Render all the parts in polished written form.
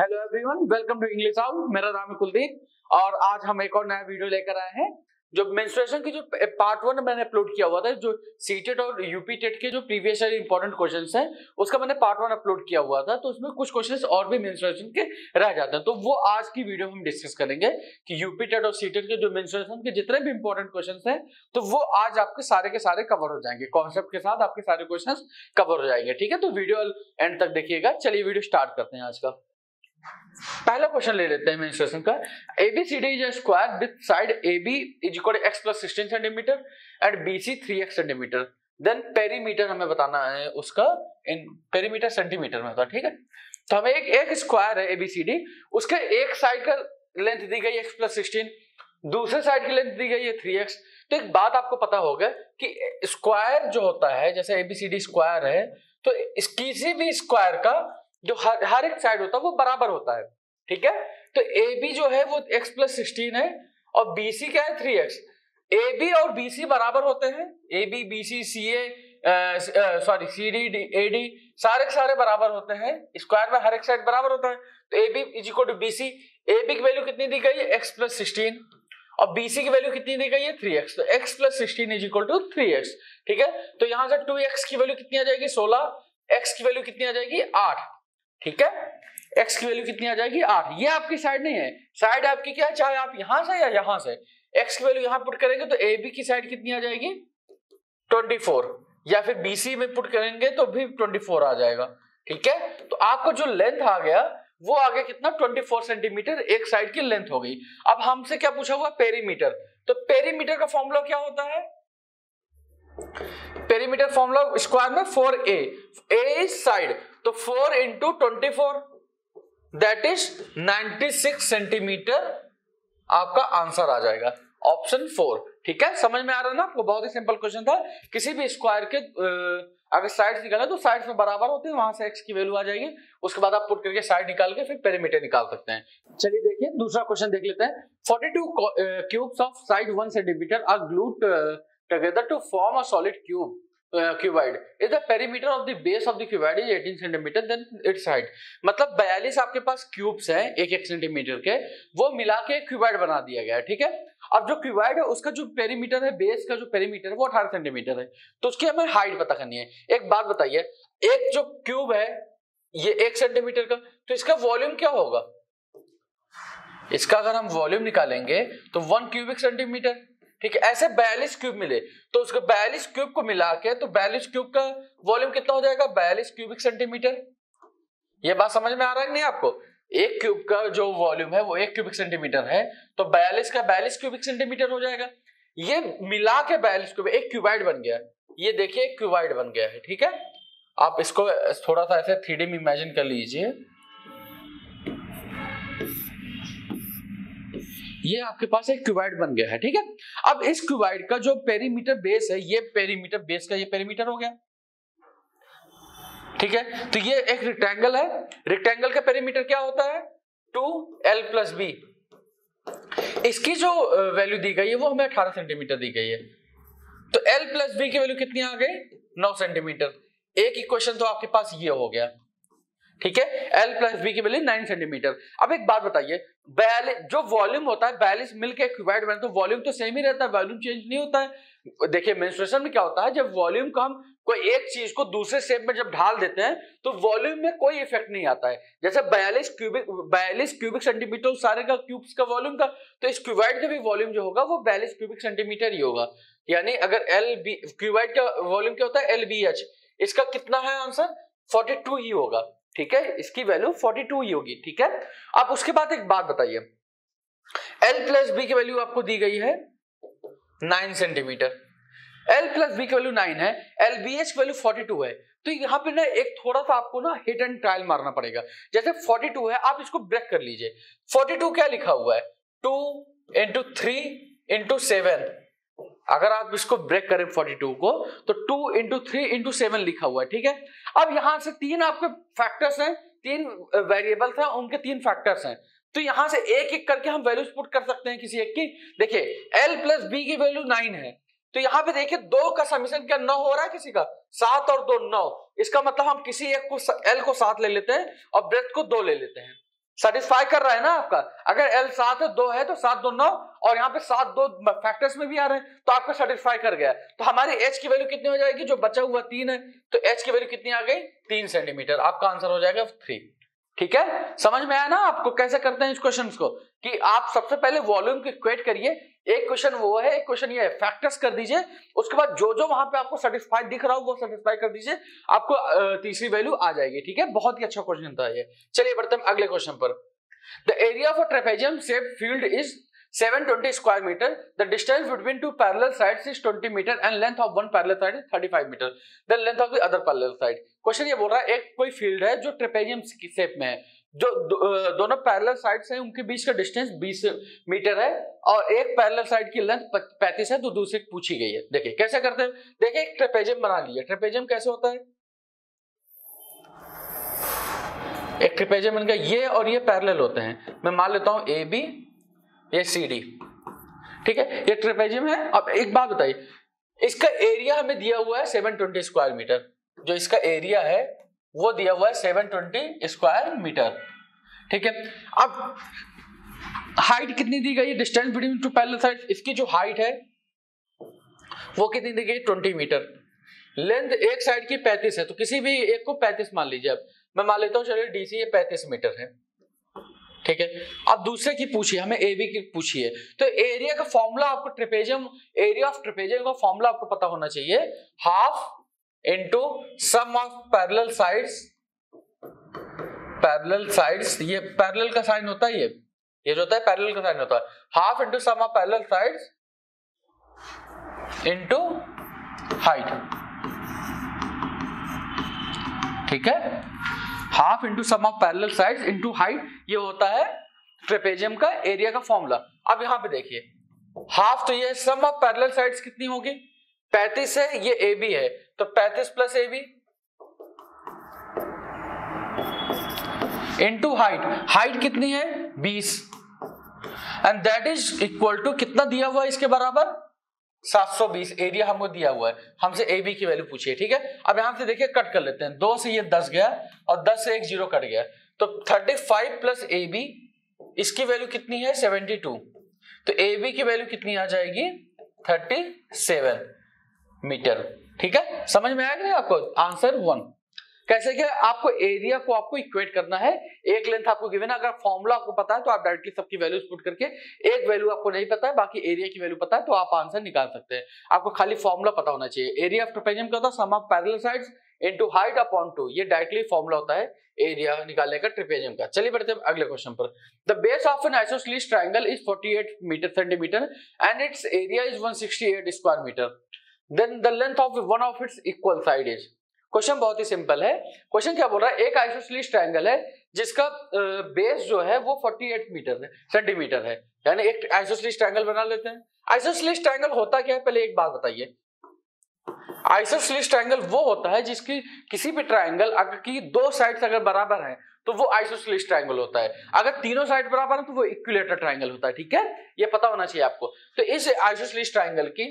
Hello everyone, welcome to English house. मेरा नाम है कुलदीप और आज हम एक और नया वीडियो लेकर आए हैं। जो मेंस्ट्रुएशन की जो पार्ट 1 मैंने अपलोड किया हुआ था, जो सीटेट और यूपी टेट के जो प्रीवियस ईयर इंपॉर्टेंट क्वेश्चंस हैं, उसका मैंने पार्ट 1 अपलोड किया हुआ था। तो उसमें कुछ क्वेश्चंस और भी मेंस्ट्रुएशन के रह जाते हैं, तो वो आज की वीडियो में हम डिस्कस करेंगे कि यूपी टेट और सीटेट के जो मेंस्ट्रुएशन के जितने भी इंपॉर्टेंट क्वेश्चंस हैं, तो वो आज आपके सारे के सारे कवर हो जाएंगे। कॉन्सेप्ट के साथ आपके सारे क्वेश्चंस कवर हो जाएंगे। ठीक है, तो वीडियो एंड तक देखिएगा। चलिए वीडियो स्टार्ट करते हैं आज का। पहला क्वेश्चन ले लेते हैं मेंस्ट्रुएशन का। ABCD is a square with side AB is equal to x plus 16 centimetre and BC 3x centimetre. Then perimeter हमें बताना है उसका, इन पेरीमीटर सेंटीमीटर में होता है। ठीक है, तो हमें एक स्क्वायर है ABCD, उसके एक साइड का लेंथ दी गई x प्लस 16, दूसरे साइड की लेंथ दी गई है 3x। तो एक बात आपको पता होगा कि स्क्वायर जो होता है, जैसे ABCD स्क्वायर है, तो किसी भी स्क्वायर का जो हर एक साइड होता है वो बराबर होता है। ठीक है, तो AB जो है वो x प्लस 16 है और BC क्या है 3x। AB और BC बराबर होते हैं, AB BC CD AD सारे के सारे बराबर होते हैं। स्क्वायर में हर एक साइड बराबर होता है। तो AB is equal to BC। AB की वैल्यू कितनी दी गई है x प्लस 16 और BC की वैल्यू कितनी दी गई है 3x। तो x plus 16 is equal to 3x। ठीक है, तो यहां से 2x की वैल्यू कितनी आ जाएगी 16, x की वैल्यू कितनी आ जाएगी 8। ठीक है, x की वैल्यू कितनी आ जाएगी 8। ये आपकी साइड नहीं है, साइड आपकी क्या है, चाहे आप यहां से या यहां से x की वैल्यू यहां पुट करेंगे तो AB की साइड कितनी आ जाएगी 24, या फिर BC में पुट करेंगे तो भी 24 आ जाएगा। ठीक है, तो आपको जो लेंथ आ गया वो आ गया कितना 24 सेंटीमीटर, एक साइड की लेंथ हो गई। अब हमसे क्या पूछा हुआ पेरीमीटर, तो पेरीमीटर का फॉर्मूला क्या होता है, पेरीमीटर फॉर्मूला स्क्वायर में 4a, a इज साइड, तो 4 इंटू 24 दैट इज 96 सेंटीमीटर आपका आंसर आ जाएगा, ऑप्शन 4। ठीक है, समझ में आ रहा है ना आपको, बहुत ही सिंपल क्वेश्चन था। किसी भी स्क्वायर के अगर साइड्स निकाले तो साइड्स में बराबर होते हैं, वहां से x की वैल्यू आ जाएगी, उसके बाद आप पुट करके साइड निकाल के फिर पेरीमीटर निकाल सकते हैं। चलिए देखिए दूसरा क्वेश्चन देख लेते हैं। 42 cubes of side 1 centimetre are glued together to form a solid cuboid. If the perimeter of the base of the cuboid is 18 centimeter, then its height, मतलब 42 आपके पास क्यूब्स हैं एक सेंटीमीटर के, वो मिला के क्यूबॉइड बना दिया गया है। ठीक है, अब जो क्यूबॉइड है उसका जो पेरीमीटर है, बेस का जो पेरीमीटर है वो 18 सेंटीमीटर है, तो उसकी हमें हाइट पता करनी है। एक बात बताइए, एक जो क्यूब है ये 1 सेंटीमीटर का, तो इसका वॉल्यूम क्या होगा, इसका अगर हम वॉल्यूम निकालेंगे तो 1 क्यूबिक सेंटीमीटर। ठीक है, ऐसे 42 क्यूब मिले तो उसको 42 क्यूब को मिला के तो 42 क्यूब का वॉल्यूम कितना हो जाएगा 42 क्यूबिक सेंटीमीटर। ये बात समझ में आ रहा है नहीं आपको, एक क्यूब का जो वॉल्यूम है वो 1 क्यूबिक सेंटीमीटर है, तो 42 का 42 क्यूबिक सेंटीमीटर हो जाएगा। ये मिला के 42 क्यूब एक क्यूबॉइड बन गया, ये देखिए एक क्यूबॉइड बन गया है। ठीक है, आप इसको थोड़ा सा ऐसे 3D में इमेजिन कर लीजिए, ये आपके पास एक क्यूबॉइड बन गया है। ठीक है, अब इस क्यूबॉइड का जो पेरीमीटर बेस है, ये पेरीमीटर बेस का ये पेरीमीटर हो गया। ठीक है, तो ये एक रेक्टेंगल है, रेक्टेंगल का पेरीमीटर क्या होता है 2l प्लस b। इसकी जो वैल्यू दी गई है वो हमें 18 सेंटीमीटर दी गई है, तो l प्लस b की वैल्यू कितनी आ गई 9 सेंटीमीटर। एक इक्वेशन तो आपके पास ये हो गया। ठीक है, L प्लस बी की वैल्यू 9 सेंटीमीटर। अब एक बात बताइए, 42 जो वॉल्यूम होता है 42 मिलके क्यूबॉइड बने, तो वॉल्यूम तो सेम ही रहता है, वॉल्यूम चेंज नहीं होता है। देखिए मेंस्ट्रुएशन में क्या होता है, जब वॉल्यूम का हम कोई एक चीज को दूसरे शेप में जब ढाल देते हैं तो वॉल्यूम में कोई इफेक्ट नहीं आता है। जैसे 42 क्यूबिक सेंटीमीटर सारे का क्यूब्स का वॉल्यूम का, तो इस क्यूबॉइड का भी वॉल्यूम जो होगा वो 42 क्यूबिक सेंटीमीटर ही होगा। यानी अगर क्यूबॉइड का वॉल्यूम क्या होता है LBH, इसका कितना है आंसर 42 ही होगा। ठीक है, इसकी वैल्यू 42 ही होगी। ठीक है, अब उसके बाद एक बात बताइए, L प्लस बी की वैल्यू आपको दी गई है 9 सेंटीमीटर, L प्लस बी की वैल्यू 9 है, LBH की वैल्यू 42 है, तो यहाँ पे ना एक थोड़ा सा आपको ना हिट एंड ट्रायल मारना पड़ेगा। जैसे 42 है, आप इसको ब्रेक कर लीजिए। 42 क्या लिखा हुआ है 2 इंटू 3 इंटू 7, अगर आप इसको ब्रेक करें 42 को तो 2 इंटू 3 इंटू 7 लिखा हुआ है। ठीक है, अब यहां से 3 आपके फैक्टर्स हैं, 3 वेरिएबल्स हैं, उनके 3 फैक्टर्स हैं, तो यहां से एक एक करके हम वैल्यूज पुट कर सकते हैं किसी एक की। देखिए L प्लस बी की वैल्यू 9 है, तो यहां पे देखिए 2 का समीशन क्या 9 हो रहा है, किसी का 7 और 2 9, इसका मतलब हम किसी एक को L को 7 ले लेते हैं और ब्रेथ को 2 ले लेते हैं। सेटिस्फाई कर रहा है ना आपका। अगर L 7 है 2 है तो 7 2 9 और यहाँ पे 7 2 फैक्टर्स में भी आ रहे हैं तो आपका सेटिस्फाई कर गया। तो हमारी H की वैल्यू कितनी हो जाएगी, जो बचा हुआ 3 है तो H की वैल्यू कितनी आ गई 3 सेंटीमीटर। आपका आंसर हो जाएगा 3। ठीक है, समझ में आया ना आपको कैसे करते हैं इस क्वेश्चन को, कि आप सबसे पहले वॉल्यूम को इक्वेट करिए। एक क्वेश्चन वो है, एक क्वेश्चन ये है, फैक्टर्स कर दीजिए, उसके बाद जो जो वहां पे आपको सेटिस्फाइड दिख रहा हो वो सेटिस्फाई कर दीजिए, आपको तीसरी वैल्यू आ जाएगी। ठीक है, बहुत ही अच्छा क्वेश्चन था ये। चलिए बढ़ते हैं अगले क्वेश्चन पर। The area of a trapezium shaped field is 720 square meter. The distance between two parallel sides is 20 meter and length of one parallel side is 35 meter. The length of the other parallel side. Question ये बोल रहा है एक कोई field है जो trapezium की shape में है, जो दोनों पैरेलल साइड्स हैं उनके बीच का डिस्टेंस 20 मीटर है और एक पैरेलल साइड की लेंथ 35 है, तो दूसरी पूछी गई है। देखिए कैसे करते हैं, देखिए एक ट्रेपेजियम बना लिया। ट्रेपेजियम कैसे होता है, एक ट्रेपेजियम बन गया, ये और ये पैरेलल होते हैं। मैं मान लेता हूं ए बी, ये सी डी। ठीक है, ये ट्रेपेजियम है। अब एक बात बताइए, इसका एरिया हमें दिया हुआ है 720 स्क्वायर मीटर, जो इसका एरिया है वो दिया हुआ है 720 स्क्वायर मीटर। ठीक है, अब हाइट कितनी दी गई है, distance between two parallel sides, इसकी जो हाइट है वो कितनी दी गई 20 मीटर। लेंथ एक साइड की 35 है, तो किसी भी एक को 35 मान लीजिए। अब मैं मान लेता हूं चलिए डीसी ये 35 मीटर है। ठीक है, अब दूसरे की पूछिए, हमें एबी की पूछिए, तो एरिया का फॉर्मूला आपको ट्रेपेजियम, एरिया ऑफ ट्रेपेजियम का फॉर्मूला आपको पता होना चाहिए, half into sum of parallel sides. Parallel sides, ये पैरेलल का साइन होता है, ये जो होता है पैरेलल का साइन होता है, half into sum of parallel sides into height. ठीक है, half into sum of parallel sides into height, ये होता है ट्रेपेजियम का एरिया का फॉर्मूला। अब यहां पे देखिए, हाफ तो ये सम ऑफ पैरेलल साइड्स कितनी होगी 35 है, ये ए बी है, तो 35 plus A B into height, height कितनी है 20, and that is equal to कितना दिया हुआ है इसके बराबर 720। एरिया हमको दिया हुआ है, हमसे ए बी की वैल्यू पूछिए। ठीक है, अब यहां से देखिए कट कर लेते हैं, 2 से ये 10 गया और 10 से एक 0 कट गया, तो 35 प्लस ए बी, इसकी वैल्यू कितनी है 72, तो ए बी की वैल्यू कितनी आ जाएगी 37 मीटर। ठीक है, समझ में आया कि नहीं आपको, आंसर 1। कैसे क्या, आपको एरिया को आपको इक्वेट करना है, एक लेंथ आपको गिवन है, अगर फॉर्मूला आपको पता है तो आप डायरेक्टली सबकी वैल्यूज पुट करके, एक वैल्यू आपको नहीं पता है बाकी एरिया की वैल्यू पता है तो आप आंसर निकाल सकते हैं। आपको खाली फॉर्मूला पता होना चाहिए। एरिया ऑफ ट्रेपेजियम क्या होता है, sum of parallel sides into height upon 2, ये डायरेक्टली फॉर्मूला होता है एरिया निकालने का ट्रेपेजियम का। चलिए बढ़ते हैं अगले क्वेश्चन पर। The base of an isosceles triangle is 48 centimetre and its area is 168 square metre, then the length of one of its equal side is. Question बहुत ही सिंपल है। क्वेश्चन क्या बोल रहा है, एक आइसोसेलेस ट्रायंगल है जिसका बेस जो है वो 48 सेंटीमीटर है, यानी एक आइसोसेलेस ट्रायंगल बना लेते हैं। आइसोसेलेस ट्रायंगल होता क्या है, पहले एक बात बताइए। आइसोसेलेस ट्रायंगल वो होता है जिसकी किसी भी ट्रायंगल अगर की दो साइड्स अगर बराबर हैं तो वो आइसोसेलेस ट्रायंगल होता है, अगर तीनों साइड बराबर है तो वो इक्विलेटरल ट्रायंगल होता है। ठीक है, ये पता होना चाहिए आपको। तो इस आइसोसेलेस ट्रायंगल की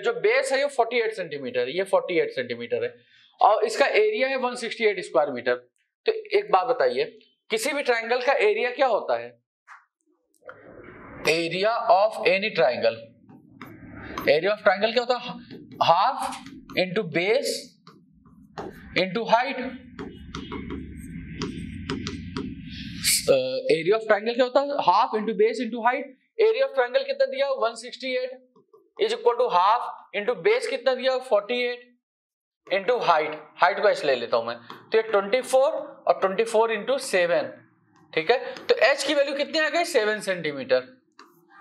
जो बेस है ये 48 सेंटीमीटर, ये 48 सेंटीमीटर है और इसका एरिया है 168 स्क्वायर मीटर। तो एक बात बताइए, किसी भी ट्रायंगल का एरिया क्या होता है, area of any triangle, area of triangle क्या होता है, half into base into height. Area of triangle क्या होता है, half into base into height. Area of triangle कितना दिया 168 is equal to half into base कितना दिया 48 इंटू हाइट, हाइट को ऐसे ले लेता हूं मैं, तो ये 24 और 24 इंटू 7। ठीक है, तो h की वैल्यू कितनी आ गई 7 सेंटीमीटर।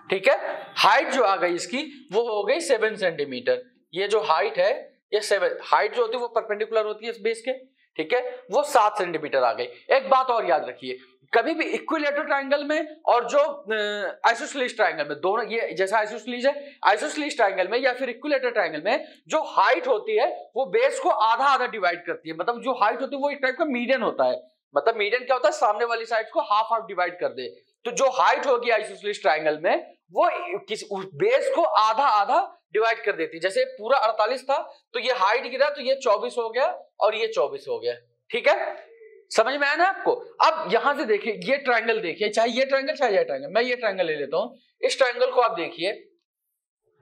ठीक है, हाइट जो आ गई इसकी वो हो गई 7 सेंटीमीटर। ये जो हाइट है ये 7, हाइट जो होती है वो परपेंडिकुलर होती है इस बेस के। ठीक है, वो 7 सेंटीमीटर आ गई। एक बात और याद रखिए, कभी भी इक्विलेटरल ट्रायंगल में और जो आइसोसेलेस ट्रायंगल में, दोनों ये जैसा आइसोसेलेस है, आइसोसेलेस ट्रायंगल में या फिर इक्विलेटरल ट्रायंगल में जो हाइट होती है वो बेस को आधा आधा डिवाइड करती है। मतलब जो हाइट होती है वो एक टाइप का मीडियन होता है। मतलब मीडियन क्या होता है, सामने वाली साइड को हाफ हाफ डिवाइड कर दे। तो जो हाइट होगी आइसोसेलेस ट्रायंगल में वो उस बेस को आधा आधा डिवाइड कर देती है। जैसे पूरा 48 था तो ये हाइट गिरा तो ये 24 हो गया और ये 24 हो गया। ठीक है, समझ में आया ना आपको? अब यहां से देखिए, ये ट्रायंगल देखिए, चाहे ये ट्रायंगल चाहे ये ट्रायंगल, मैं ये ट्रायंगल ले लेता हूं। इस ट्रायंगल को आप देखिए,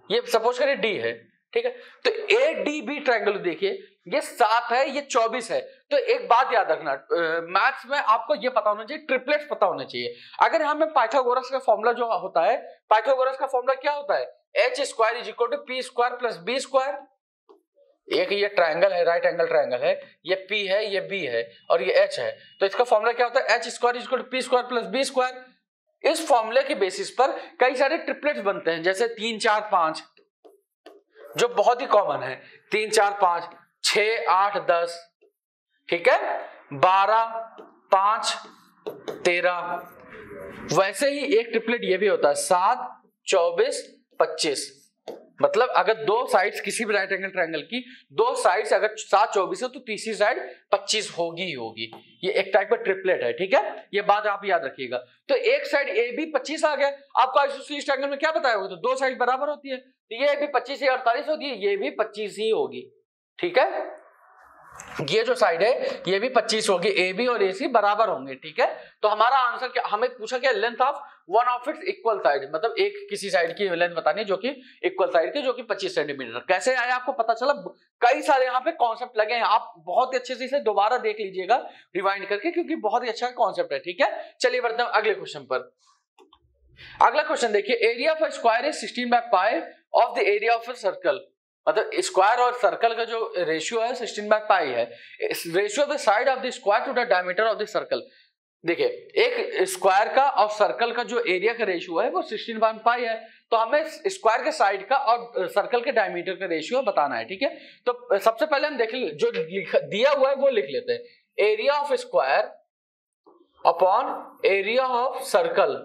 ये सपोज करिए डी है, ठीक है। तो ए डी बी ट्रायंगल देखिए, ये 7 है, ये 24 है। तो एक बात याद रखना, मैथ्स में आपको ये पता होना चाहिए, ट्रिपलेट्स पता होने चाहिए। अगर हमें पाइथागोरस का फॉर्मूला जो होता है, पाइथागोरस का फॉर्मूला क्या होता है? H square is equal to P square plus B square. एक ये ट्रायंगल है, राइट एंगल ट्रायंगल है, ये P है, ये B है और ये H है। तो इसका फॉर्मूला क्या होता है? H square is equal to P square plus B square. इस फॉर्मूले के बेसिस पर कई सारे ट्रिपलेट्स बनते हैं, जैसे 3 4 5, जो बहुत ही कॉमन है। 3 4 5, 6 8 10, ठीक है, 12 5 13। वैसे ही एक ट्रिपलेट ये भी होता है 7 24 25। मतलब अगर दो साइड्स किसी भी राइट एंगल ट्रायंगल की दो साइड्स अगर 7 24 है तो तीसरी साइड 25 होगी ही होगी। ये एक टाइप का ट्रिपलेट है, ठीक है, ये बात आप याद रखिएगा। तो एक साइड ए बी 25 आ गया, आपको आइसोसेलेस ट्रायंगल में क्या बताया होगा? तो दो साइड बराबर होती है, तो ये भी 25 से 48 होती है, ये भी 25 ही होगी, ठीक है। ये जो साइड है ये भी 25 होगी, ए बी और ए सी बराबर होंगे, ठीक है। तो हमारा आंसर क्या, हमें पूछा क्या? Length of one of its equal side, मतलब एक किसी साइड की लेंथ बतानी जो कि इक्वल साइड की, जो कि 25 सेंटीमीटर। कैसे आया आपको पता चला? कई सारे यहाँ पे कॉन्सेप्ट लगे हैं, आप बहुत ही अच्छे से इसे दोबारा देख लीजिएगा रिवाइंड करके, क्योंकि बहुत ही अच्छा कॉन्सेप्ट है, ठीक है। चलिए बढ़ते हैं अगले क्वेश्चन पर। अगला क्वेश्चन देखिए, area of square is 16 by pi of the area of a circle. मतलब स्क्वायर और सर्कल का जो रेशियो है 16 बाय पाई है। Ratio of the side of the square to the diameter of the circle. देखिए, एक square का और सर्कल का जो एरिया का रेशियो है वो 16 बाय पाई है। तो हमें स्क्वायर के साइड का और सर्कल के डायमीटर का रेशियो बताना है, ठीक है। तो सबसे पहले हम देख जो दिया हुआ है वो लिख लेते हैं। Area of square upon area of circle,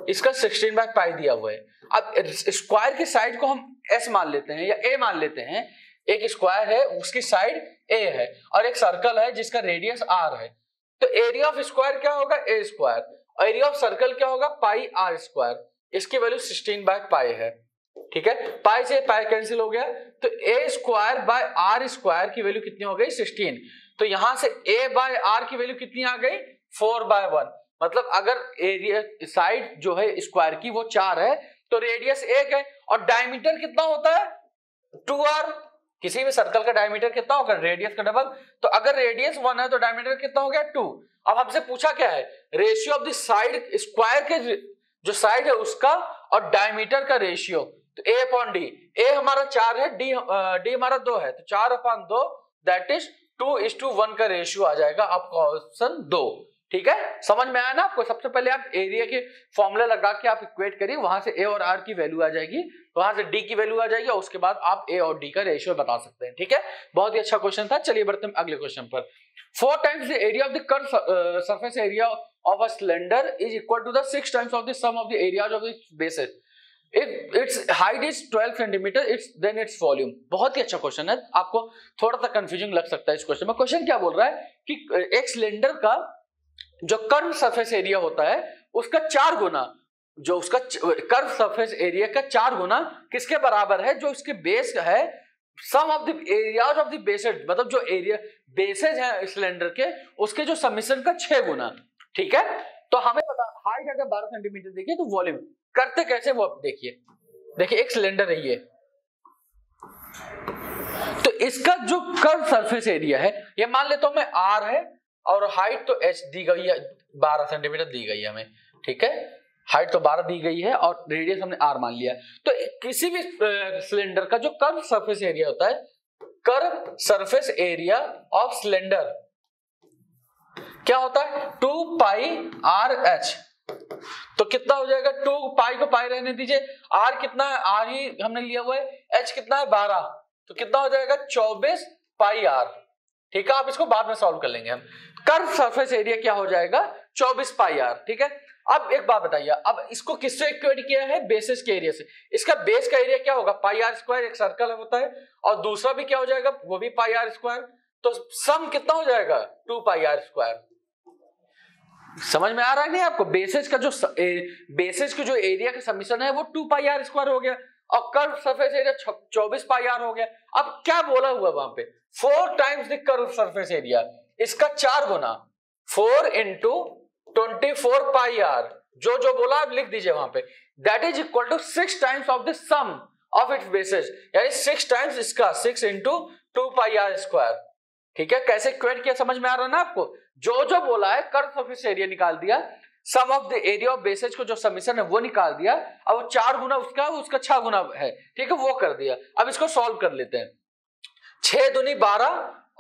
इसका 16 बाय पाई दिया हुआ है। अब स्क्वायर की साइड को हम S मान लेते हैं या A मान लेते हैं। एक स्क्वायर है, उसकी साइड A है, और एक सर्कल है जिसका रेडियस R है। तो एरिया ऑफ स्क्वायर क्या होगा? A square. Area of circle क्या होगा? पाई R स्क्वायर। इसकी वैल्यू 16 बाय पाई है, ठीक है। पाई से पाई कैंसिल हो गया, तो A square by R square की वैल्यू कितनी हो गई? 16। तो यहां से A बाय R की वैल्यू कितनी आ गई? 4 बाय 1। मतलब अगर एरिया साइड जो है स्क्वायर की वो 4 है तो रेडियस 1 है, और डायमीटर कितना होता है? 2r। किसी भी सर्कल का डायमीटर कितना होगा? रेडियस का डबल। तो अगर रेडियस 1 है तो डायमीटर कितना हो गया? 2। अब हमसे पूछा क्या है? Ratio of the side, square के जो साइड है उसका और डायमीटर का रेशियो। तो a अपॉन डी, a हमारा 4 है, d हमारा 2 है, तो 4/2 दैट इज 2:1 का रेशियो आ जाएगा आपका ऑप्शन 2, ठीक है। समझ में आया ना आपको? सबसे पहले आप एरिया के फॉर्मूला लगा के आप इक्वेट करिए, वहां से ए और आर की वैल्यू आ जाएगी, वहां से डी की वैल्यू आ जाएगी, और उसके बाद आप ए और डी का रेशियो बता सकते हैं, ठीक है। बहुत ही अच्छा क्वेश्चन था। चलिए बढ़ते हैं अगले क्वेश्चन पर। 4 times the area of the curve surface area of a cylinder is equal to the 6 times of the sum of the areas of the bases. Its height is 12 centimetre, then its volume। बहुत ही अच्छा question है, आपको थोड़ा सा confusing लग सकता है इस क्वेश्चन में। क्वेश्चन क्या बोल रहा है कि एक सिलेंडर का जो कर्व सरफेस एरिया होता है उसका 4 गुना, जो उसका कर्व सरफेस एरिया का 4 गुना किसके बराबर है? जो इसके बेस है, sum of the areas of the bases, मतलब जो एरिया बेसेस हैं सिलेंडर के उसके जो समीशन का 6 गुना, ठीक है। तो हमें पता हाइट अगर 12 सेंटीमीटर देखिए तो वॉल्यूम करते कैसे वो देखिए एक सिलेंडर है ये, तो इसका जो कर्व सरफेस एरिया है ये मान लेता हूं मैं R है, और हाइट तो h दी गई है, 12 सेंटीमीटर दी गई है हमें, ठीक है। हाइट तो 12 दी गई है और रेडियस हमने R मान लिया। तो किसी भी सिलेंडर का जो कर्व सरफेस एरिया होता है, curve surface area of cylinder क्या होता है? 2 पाई RH। तो कितना हो जाएगा? 2 पाई को पाई रहने दीजिए, R कितना है? R ही हमने लिया हुआ है, H कितना है? 12। तो कितना हो जाएगा? 24 पाई R, ठीक है। आप इसको बाद में सॉल्व कर लेंगे हम। कर्व सरफेस एरिया क्या हो जाएगा? 24 पाई R, ठीक है। अब एक बात बताइए, अब इसको किससे इक्वेट किया है? बेसिस के एरिया से। इसका बेस का एरिया क्या होगा? पाई R स्क्वायर, एक सर्कल होता है, और दूसरा भी क्या हो जाएगा? वो भी पाई R स्क्वायर। तो सम कितना हो जाएगा? 2 पाई R स्क्वायर। समझ में आ रहा है नहीं आपको? बेसिस का जो बेसिस के जो एरिया का समीशन है वो 2 पाई R स्क्वायर हो गया, और कर्व सरफेस एरिया 24 पाई R हो गया। अब क्या बोला हुआ वहां पे? 4 times the curve surface area, इसका 4 गुना। 4 इंटू 24 पाई आर, जो बोला आप लिख दीजिए वहां पे, that is equal to 6 times of the sum of its bases, यानी 6 टाइम्स इसका, 6 इंटू 2 पाई आर स्क्वायर। ठीक है, कैसे इक्वेट किया समझ में आ रहा है ना आपको? जो बोला है कर्व सरफेस एरिया निकाल दिया, sum of the area of bases को जो समीशन है वो निकाल दिया, अब वो 4 गुना उसका 6 गुना है, ठीक है, वो कर दिया। अब इसको सॉल्व कर लेते हैं। 6 दूनी 12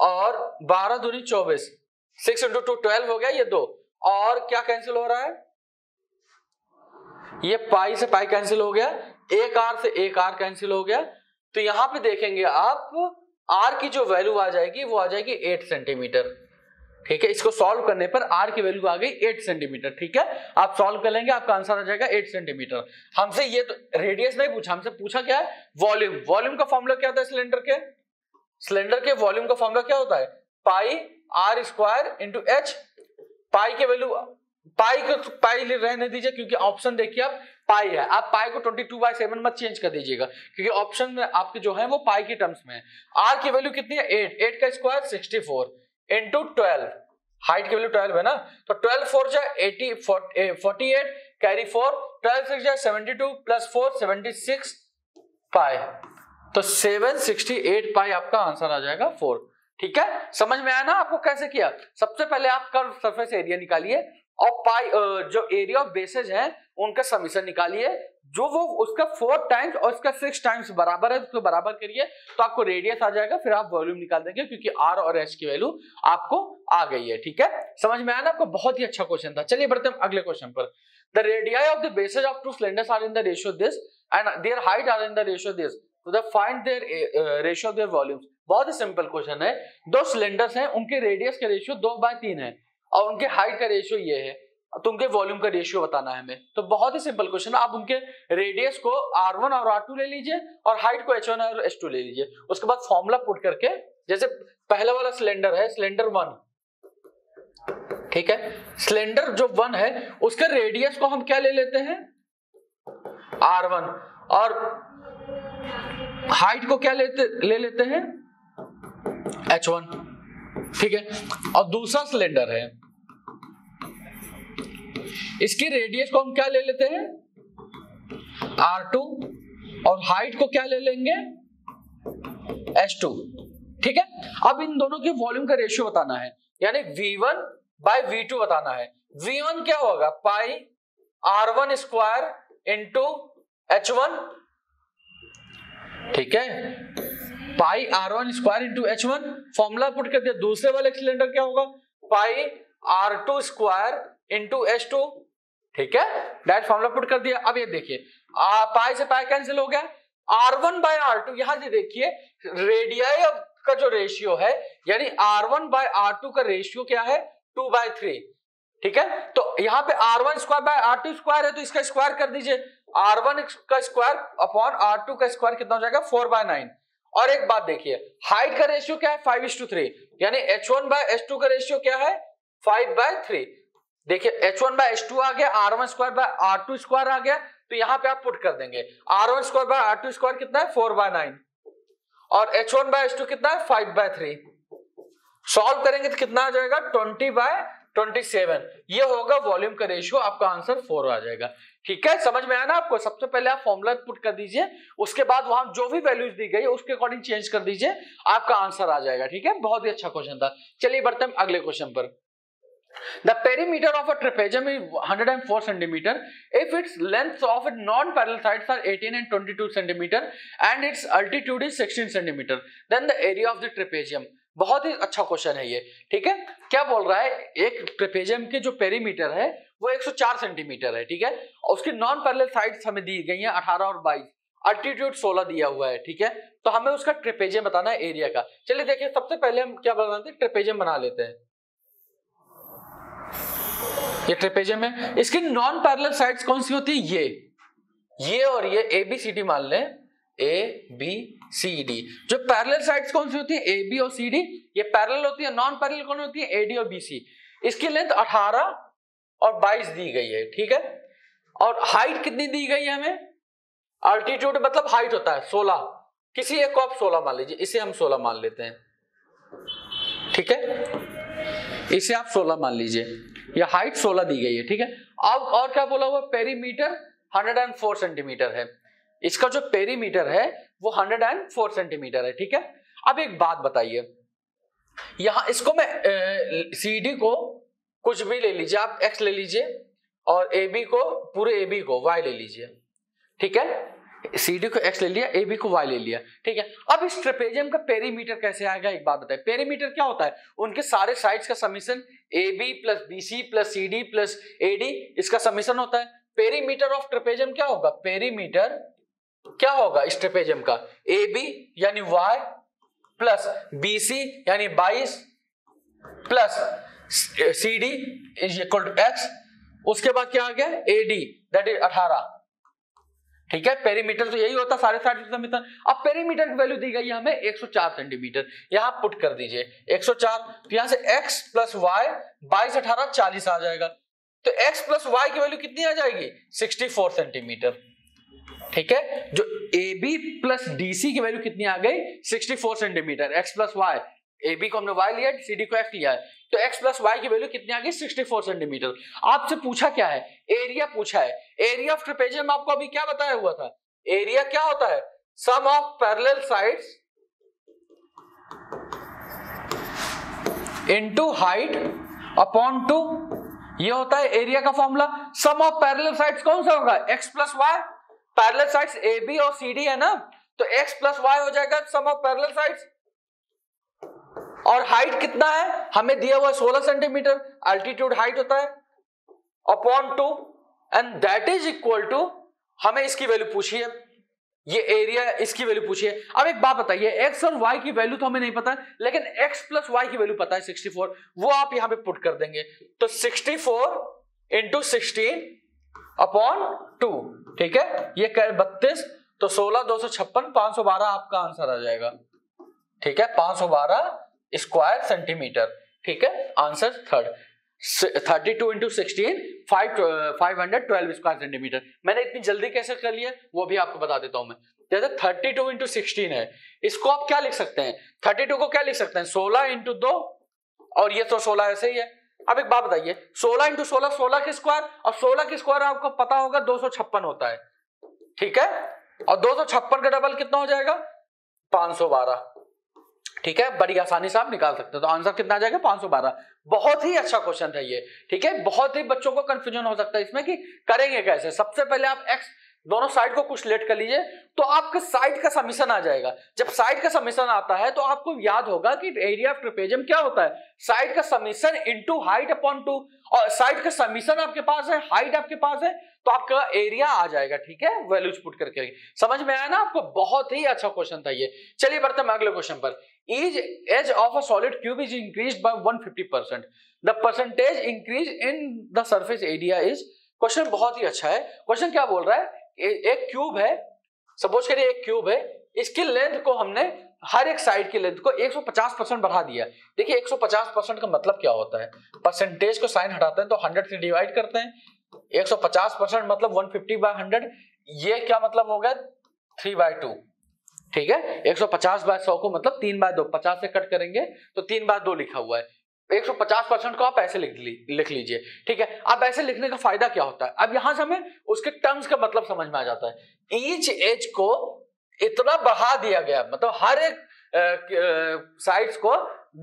और 12 दूनी 24, 6 इंटू 2 12 हो गया, ये 2, और क्या कैंसिल हो रहा है, ये पाई से पाई कैंसिल हो गया, एक आर से एक आर कैंसिल हो गया। तो यहां पे देखेंगे आप आर की जो वैल्यू आ जाएगी वो आ जाएगी 8 सेंटीमीटर। ठीक है, इसको सॉल्व करने पर आर की वैल्यू आ गई 8 सेंटीमीटर। ठीक है, आप सॉल्व कर लेंगे, आपका आंसर आ जाएगा 8 सेंटीमीटर। हमसे ये तो रेडियस नहीं पूछा, हमसे पूछा क्या है, वॉल्यूम। वॉल्यूम का फॉर्मूला क्या होता है सिलेंडर के वॉल्यूम का फॉर्मूला क्या होता है, पाई आर स्क्वायर इंटू एच। पाई के वैल्यू, पाई रहने दीजिए क्योंकि ऑप्शन देखिए आप पाई है, आप पाई को 22/7 मत चेंज कर दीजिएगा क्योंकि ऑप्शन में आपके जो है वो पाई के टर्म्स में है। आर की वैल्यू कितनी है 8 का स्क्वायर 64 इंटू 12, हाइट की वैल्यू 12 है ना, तो 12 4 जा 80 48 कैरी 4, 12 6 जा 72 प्लस 4 76 पाई, तो 768 पाई आपका आंसर आ जाएगा 4। ठीक है, समझ में आया ना आपको कैसे किया? सबसे पहले आप कर्व सरफेस एरिया निकालिए और पाई जो एरिया ऑफ बेसेज है उनका समीशन निकालिए, जो वो उसका 4 टाइम्स और उसका 6 टाइम्स बराबर है, उसको बराबर करिए तो आपको रेडियस आ जाएगा, फिर आप वॉल्यूम निकाल देंगे क्योंकि आर और एच की वैल्यू आपको आ गई है। ठीक है, समझ में आया ना आपको? बहुत ही अच्छा क्वेश्चन था। चलिए बढ़ते हैं अगले क्वेश्चन पर। The radii of the bases of two cylinders are in the ratio this and their height are in the ratio this, तो the find their ratio of their volumes. बहुत ही सिंपल क्वेश्चन है, दो cylinders हैं, उनके radius का ratio 2/3 है और उनके हाइट का रेशियो ये है, तो उनके वॉल्यूम का रेशियो बताना है हमें। तो बहुत ही सिंपल क्वेश्चन है, आप उनके रेडियस को r1 और r2 ले लीजिए और हाइट को h1 और h2 ले लीजिए, उसके बाद फॉर्मूला पुट करके, जैसे पहला वाला सिलेंडर है सिलेंडर 1, ठीक है, सिलेंडर जो 1 है उसके रेडियस को हम क्या ले लेते हैं r1 और हाइट को क्या ले लेते हैं h1। ठीक है, और दूसरा सिलेंडर है, इसकी रेडियस को हम क्या ले लेते हैं r2 और हाइट को क्या ले लेंगे h2। ठीक है, अब इन दोनों के वॉल्यूम का रेशियो बताना है, यानी v1/v2 बताना है। v1 क्या होगा, पाई r1 स्क्वायर इंटू h1। ठीक है, पाई r1 square into h1, formula put कर दिया। दूसरे वाले सिलेंडर क्या होगा, पाई r2 स्क्वायर इंटू h2। ठीक है, डायरेक्ट फॉर्मूला पुट कर दिया। अब ये देखिए पाई से पाई कैंसिल हो गया, r1/r2, यहां से देखिए रेडियाई का जो रेशियो है, यानी r1/r2 का रेशियो क्या है 2/3। ठीक है, तो यहाँ पे r1 स्क्वायर r2 स्क्वायर है तो इसका स्क्वायर कर दीजिए, r1 का स्क्वायर अपॉन r2 का स्क्वायर कितना हो जाएगा 4/9। और एक बात देखिए, हाइट का रेशियो क्या है 5:3, यानी h1/h2 का रेशियो क्या है 5/3। देखिए h1/h2 आ गया, r1 स्क्वायर/r2 स्क्वायर आ गया, तो यहाँ पे आप पुट कर देंगे r1 स्क्वायर/r2 स्क्वायर कितना है 4/9 और h1/h2 कितना है 5/3। सॉल्व करेंगे तो कितना आ जाएगा 20/27। ये होगा वॉल्यूम का रेशियो, आपका आंसर 4 आ जाएगा। ठीक है, समझ में आया ना आपको? सबसे पहले आप फॉर्मूला पुट कर दीजिए, उसके बाद वहां जो भी वैल्यूज दी गई है उसके अकॉर्डिंग चेंज कर दीजिए, आपका आंसर आ जाएगा। ठीक है, बहुत ही अच्छा क्वेश्चन था। चलिए बढ़ते हैं अगले क्वेश्चन पर। The perimeter of a trapezium is 104 centimeter if its length of its non-parallel sides are 18 and 22 centimeter and its altitude is 16 centimeter. Then the area of the trapezium. बहुत ही अच्छा क्वेश्चन है ये। ठीक है, क्या बोल रहा है, एक ट्रेपेजियम के जो पेरीमीटर है वो 104 सेंटीमीटर है। ठीक है, और उसकी नॉन पैरेलल साइड्स हमें दी गई हैं 18 और 22, अल्टीट्यूड 16 दिया हुआ है। ठीक है, तो हमें उसका ट्रेपेजियम बताना है एरिया का। चलिए देखिए, सबसे पहले हम क्या बनाते हैं, ट्रेपेजियम बना लेते हैं। ये ट्रेपेजियम है, इसकी नॉन पैरेलल साइड्स कौन सी होती है, ये और ये ABCD मान लें, ABCD। जो पैरेलल साइड्स कौन सी होती है AB और CD, ये पैरेलल होती है। नॉन पैरेलल कौन होती है AD और BC। इसकी लेंथ 18 और 22 दी गई है। ठीक है, और हाइट कितनी दी गई है हमें, अल्टीट्यूड मतलब हाइट होता है 16, किसी एक को आप 16 मान लीजिए, इसे हम 16 मान लेते हैं। ठीक है, इसे आप 16 मान लीजिए, या हाइट 16 दी गई है, ठीक है। अब और क्या बोला हुआ, पेरीमीटर 104 सेंटीमीटर है, इसका जो पेरीमीटर है वो 104 सेंटीमीटर है, ठीक है। अब एक बात बताइए, यहां इसको मैं CD को कुछ भी ले लीजिए, आप x ले लीजिए, और AB को पूरे AB को y ले लीजिए, ठीक है। CD को x ले लिया, AB को y ले लिया, ठीक है। अब इस ट्रेपेजियम का पेरीमीटर कैसे आएगा, एक बात बताइए। पेरीमीटर क्या होता है, उनके सारे साइड्स का summation AB plus BC plus CD plus AD, इसका समीशन होता है। पेरीमीटर ऑफ ट्रेपेजियम क्या होगा, पेरीमीटर क्या होगा इस ट्रेपेजियम का, AB यानी y प्लस BC यानी 22 plus CD is equal to x, उसके बाद क्या आ गया, AD दैट इज 18, ठीक है। पेरीमीटर तो यही होता है, सारे साइड समीकरण। अब पेरीमीटर की वैल्यू दी गई है हमें 104 सेंटीमीटर, यहां पुट कर दीजिए 104, तो यहां से x प्लस वाई 22 18 40 आ जाएगा, तो x प्लस वाई की वैल्यू कितनी आ जाएगी, 64 सेंटीमीटर, ठीक है। जो AB प्लस DC की वैल्यू कितनी आ गई, 64 centimetre, x plus Y, AB को हमने y लिया, CD को x लिया है, तो x प्लस वाई की वैल्यू कितनी आ गई, 64 सेंटीमीटर। आपसे पूछा क्या है, एरिया पूछा है। एरिया ऑफ ट्रेपेजियम आपको अभी क्या बताया हुआ था, एरिया क्या होता है, sum of parallel sides into height upon 2, ये होता है एरिया का formula. Sum of parallel sides कौन सा होगा, x plus Y, parallel sides AB और CD है ना, तो x प्लस वाई हो जाएगा सम ऑफ पैरेलल साइड्स। और हाइट कितना है, हमें दिया हुआ 16 सेंटीमीटर, अल्टीट्यूड हाइट होता है, upon 2, and that is equal to, हमें इसकी वैल्यू पूछी है, ये एरिया इसकी वैल्यू पूछी है। अब एक बात बताइए, x और y की वैल्यू तो हमें नहीं पता, लेकिन x प्लस वाई की वैल्यू पता है 64, वो आप यहां पे पुट कर देंगे, तो 64 इंटू 16 अपॉन 2, ठीक है, ये 32, तो 16 256 512 आपका आंसर आ जाएगा, ठीक है, 512 स्क्वायर सेंटीमीटर, ठीक है, answer third. 32 into 16 512 square centimetre. मैंने इतनी जल्दी कैसे कर लिया वो भी आपको बता देता हूं मैं। जैसे 32 इंटू 16 है, इसको आप क्या लिख सकते हैं, 32 को क्या लिख सकते हैं, 16 इंटू 2, और ये तो 16 ऐसे ही है। अब एक बात बताइए, 16 इंटू 16 16 के स्क्वायर, और 16 के स्क्वायर आपको पता होगा 256 होता है, ठीक है, और 256 का डबल कितना हो जाएगा, 512, ठीक है, बड़ी आसानी से आप निकाल सकते हो। तो आंसर कितना आ जाएगा, 512। बहुत ही अच्छा क्वेश्चन था ये, ठीक है। बहुत ही बच्चों को कंफ्यूजन हो सकता है इसमें कि करेंगे कैसे। सबसे पहले आप x दोनों साइड को कुछ लेट कर लीजिए, तो आपके साइड का समीशन आ जाएगा। जब साइड का समीशन आता है तो आपको याद होगा कि एरिया ऑफ ट्रेपेजियम क्या होता है, साइड का समीशन इनटू हाइट अपॉन 2, और साइड का समीशन आपके पास है, हाइट आपके पास है, तो आपका एरिया आ जाएगा, ठीक है, वैल्यूज पुट करके। समझ में आया ना आपको, बहुत ही अच्छा क्वेश्चन था ये। चलिए बढ़ते हैं अगले क्वेश्चन पर। Each edge of a solid cube is increased by 150%. The percentage increase in the surface area is, question बहुत ही अच्छा है। क्वेश्चन क्या बोल रहा है, एक क्यूब है, सपोज करिए एक क्यूब है, इसकी लेंथ को हमने हर एक साइड की लेंथ को 150% बढ़ा दिया। देखिए 150% का मतलब क्या होता है, परसेंटेज को साइन हटाते हैं तो 100 से डिवाइड करते हैं, 150% मतलब 150/100, ये क्या मतलब होगा 3/2, ठीक है। 150/100 को मतलब 3/2, 50 से कट करेंगे तो 3/2 लिखा हुआ है। 150% को आप ऐसे लिख लीजिए, ठीक है। अब ऐसे लिखने का फायदा क्या होता है, अब यहां से हमें उसके टर्म्स का मतलब समझ में आ जाता है। ईच एज को इतना बढ़ा दिया गया, मतलब हर एक साइड्स को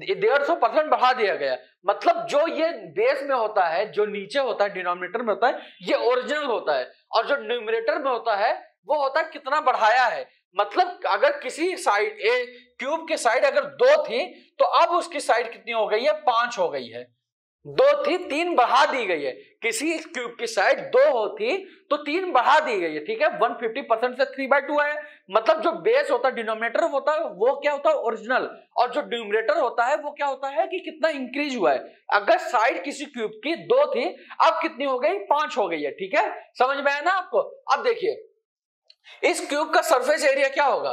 150% बढ़ा दिया गया, मतलब जो ये बेस में होता है, जो नीचे होता है डिनोमिनेटर में होता है, ये ओरिजिनल होता है, और जो न्यूमरेटर में होता है वो होता है कितना बढ़ाया है। मतलब अगर किसी साइड क्यूब की साइड अगर 2 थी तो अब उसकी साइड कितनी हो गई है, 5 हो गई है। 2 थी, 3 बढ़ा दी गई है। किसी क्यूब की साइड 2 होती तो 3 बढ़ा दी गई है, ठीक है। 150% से 3/2 है, मतलब जो बेस होता है डिनोमिनेटर होता है वो क्या होता है ओरिजिनल, और जो न्यूमरेटर होता है वो क्या होता है कि कितना इंक्रीज हुआ है। अगर साइड किसी क्यूब की 2 थी, अब कितनी हो गई, 5 हो गई है, ठीक है। समझ में आया ना आपको। अब देखिए इस क्यूब का सरफेस एरिया क्या होगा,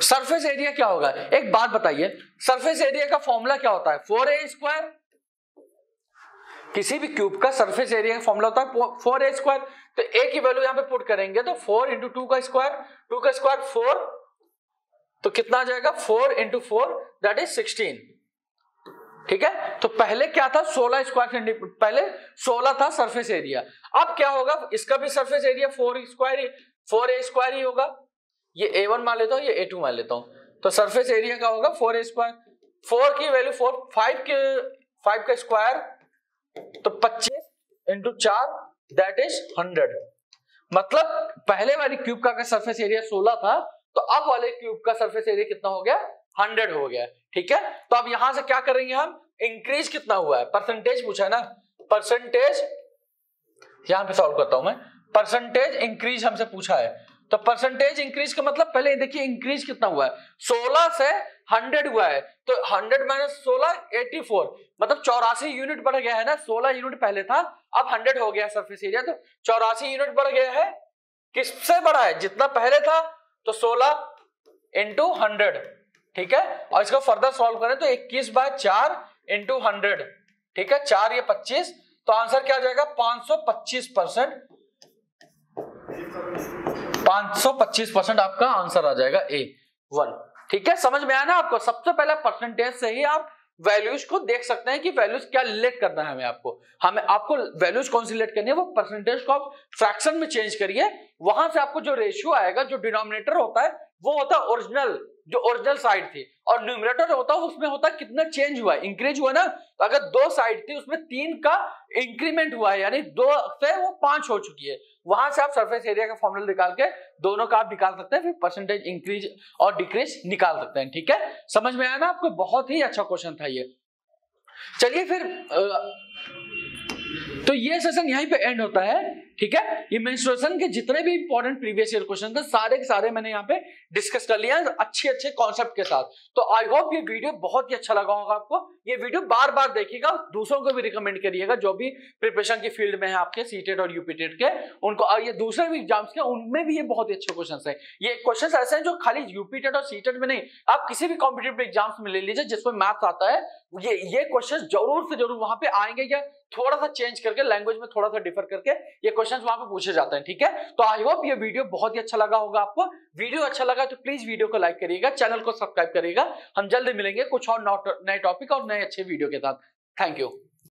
सरफेस एरिया क्या होगा, एक बात बताइए, सरफेस एरिया का फॉर्मूला क्या होता है, 4a²। किसी भी क्यूब का सरफेस एरिया का फॉर्मूला होता है 4a²। तो a की वैल्यू यहां पे पुट करेंगे तो 4 इंटू 2 का स्क्वायर, 2 का स्क्वायर 4, तो कितना आ जाएगा 4 इंटू 4 दैट इज 16, ठीक है। तो पहले क्या था 16 स्क्वायर सेंटीमीटर, पहले 16 था सरफेस एरिया, अब क्या होगा इसका भी सरफेस एरिया 4a स्क्वायर ही होगा। ये a1 मान लेता हूं, ये a2 मान लेता हूं, तो सरफेस एरिया का होगा 4a स्क्वायर, 4 की वैल्यू 5 का स्क्वायर तो 25 इंटू 4 दैट इज 100। मतलब पहले वाली क्यूब का सरफेस एरिया 16 था, तो अब वाले क्यूब का सरफेस एरिया कितना हो गया 100 हो गया। ठीक है, तो अब यहां से क्या करेंगे हम, इंक्रीज कितना हुआ है, परसेंटेज पूछा है ना, परसेंटेज यहां पे सॉल्व करता हूं मैं, परसेंटेज इंक्रीज हमसे पूछा है, तो परसेंटेज इंक्रीज का मतलब पहले देखिए इंक्रीज कितना हुआ है, 16 से 100 हुआ है, तो 100 माइनस 16 84, मतलब 84 यूनिट बढ़ गया है ना, 16 यूनिट पहले था अब 100 हो गया सरफेस एरिया, तो 84 यूनिट बढ़ गया है। किससे बढ़ा है, जितना पहले था, तो 16 इंटू 100। ठीक है, और इसको फर्दर सॉल्व करें तो 21/4 इंटू 100, ठीक है, 4 या 25, तो आंसर क्या आ जाएगा 525%, 525% आपका आंसर आ जाएगा A1। ठीक है, समझ में आया ना आपको। सबसे पहले परसेंटेज से ही आप वैल्यूज को देख सकते हैं कि वैल्यूज क्या रिलेट करना है हमें आपको वैल्यूज कौन सी रिलेट करनी है, वो परसेंटेज को आप फ्रैक्शन में चेंज करिए, वहां से आपको जो रेशियो आएगा, जो डिनोमिनेटर होता है वो होता है ओरिजिनल, जो ओरिजिनल साइड थी, और न्यूमरेटर होता है उसमें होता है कितना चेंज हुआ है, इंक्रीज हुआ ना, तो अगर 2 साइड थी उसमें 3 का इंक्रीमेंट हुआ है, यानी 2 से वो 5 हो चुकी है, वहां से आप सरफेस एरिया का फॉर्मूला निकाल के दोनों का आप निकाल सकते हैं, फिर परसेंटेज इंक्रीज और डिक्रीज निकाल सकते हैं। ठीक है, समझ में आया ना आपको, बहुत ही अच्छा क्वेश्चन था ये। चलिए फिर तो ये सेशन यहीं पे एंड होता है। ठीक है, ये मेंस्ट्रुएशन के जितने भी इंपॉर्टेंट प्रीवियस ईयर क्वेश्चन थे सारे के सारे मैंने यहाँ पे डिस्कस कर लिया अच्छे अच्छे कॉन्सेप्ट के साथ। तो आई होप ये वीडियो बहुत ही अच्छा लगा होगा आपको, ये वीडियो बार बार देखिएगा, दूसरों को भी रिकमेंड करिएगा जो भी प्रिपरेशन की फील्ड में है आपके सीटेट और यूपीटेट के, उनको, और ये दूसरे भी एग्जाम्स के उनमें भी ये बहुत ही अच्छे क्वेश्चन है। ये क्वेश्चन ऐसे हैं जो खाली यूपीटेट और सीटेट में नहीं, आप किसी भी कॉम्पिटेटिव एग्जाम्स में ले लीजिए जिसमें मैथ्स आता है, ये क्वेश्चन जरूर से जरूर वहां पे आएंगे, या थोड़ा सा चेंज करके लैंग्वेज में थोड़ा सा डिफर करके ये क्वेश्चंस वहां पे पूछे जाते हैं। ठीक है, तो आई होप ये वीडियो बहुत ही अच्छा लगा होगा आपको। वीडियो अच्छा लगा तो प्लीज वीडियो को लाइक करिएगा, चैनल को सब्सक्राइब करिएगा। हम जल्दी मिलेंगे कुछ और नए टॉपिक और नए अच्छे वीडियो के साथ। Thank you.